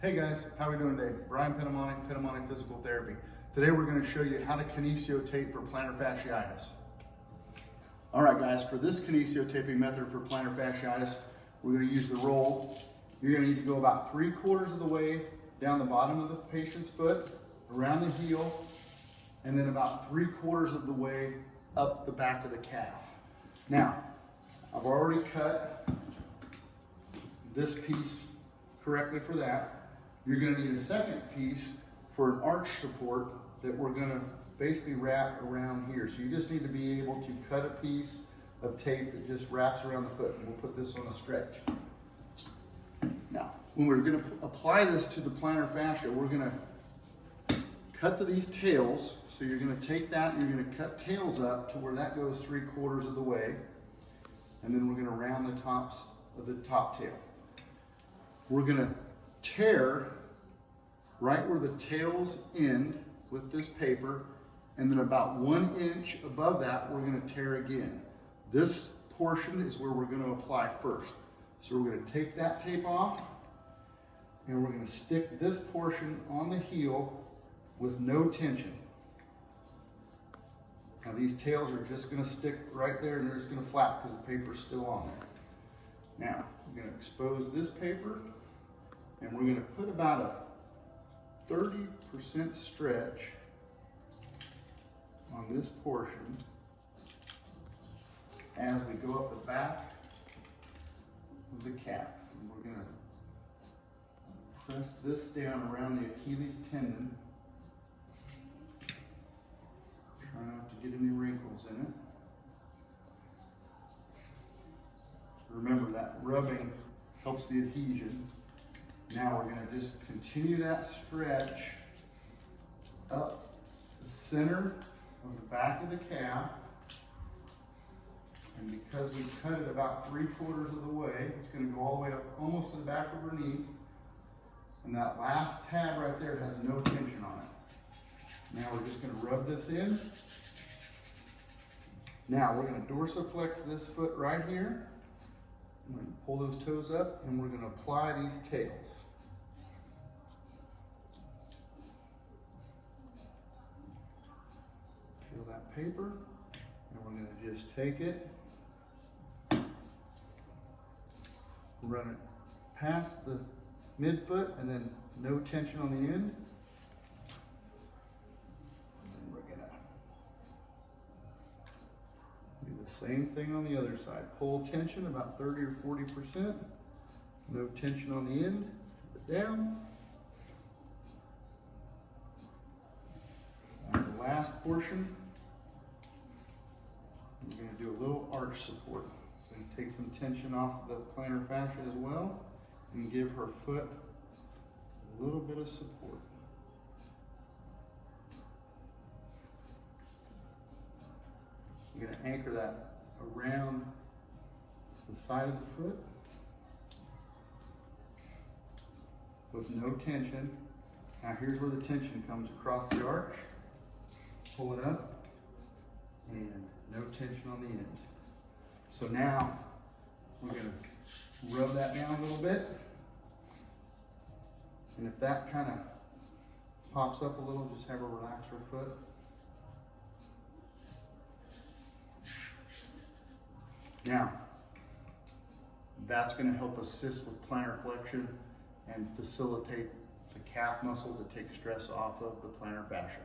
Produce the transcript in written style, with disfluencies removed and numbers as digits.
Hey guys, how are we doing today? Brian Penamoni Physical Therapy. Today we're going to show you how to kinesio tape for plantar fasciitis. All right guys, for this kinesio taping method for plantar fasciitis, we're going to use the roll. You're going to need to go about 3/4 of the way down the bottom of the patient's foot, around the heel, and then about 3/4 of the way up the back of the calf. Now, I've already cut this piece correctly for that. You're going to need a second piece for an arch support that we're going to basically wrap around here. So you just need to be able to cut a piece of tape that just wraps around the foot. And we'll put this on a stretch. Now, when we're going to apply this to the plantar fascia, we're going to cut to these tails. So you're going to take that and you're going to cut tails up to where that goes 3/4 of the way. And then we're going to round the tops of the top tail. We're going to tear right where the tails end with this paper, and then about 1 inch above that, we're going to tear again. This portion is where we're going to apply first. So we're going to take that tape off, and we're going to stick this portion on the heel with no tension. Now these tails are just going to stick right there, and they're just going to flap because the paper's still on there. Now, we're going to expose this paper, and we're going to put about a 30% stretch on this portion as we go up the back of the calf. And we're going to press this down around the Achilles tendon. Try not to get any wrinkles in it. Remember that rubbing helps the adhesion. Now we're going to just continue that stretch up the center of the back of the calf. And because we cut it about 3/4 of the way, it's going to go all the way up almost to the back of her knee. And that last tab right there has no tension on it. Now we're just going to rub this in. Now we're going to dorsiflex this foot right here. I'm going to pull those toes up, and we're going to apply these tails. Peel that paper, and we're going to just take it, run it past the midfoot, and then no tension on the end. And then we're going to do the same thing on the other side. Pull tension about 30 or 40%. No tension on the end. Put it down. And the last portion, we're going to do a little arch support. So take some tension off the plantar fascia as well and give her foot a little bit of support. You're going to anchor that around the side of the foot with no tension. Now here's where the tension comes across the arch. Pull it up, and no tension on the end. So now we're going to rub that down a little bit. And if that kind of pops up a little, just have her relax her foot. Now, that's going to help assist with plantar flexion and facilitate the calf muscle to take stress off of the plantar fascia.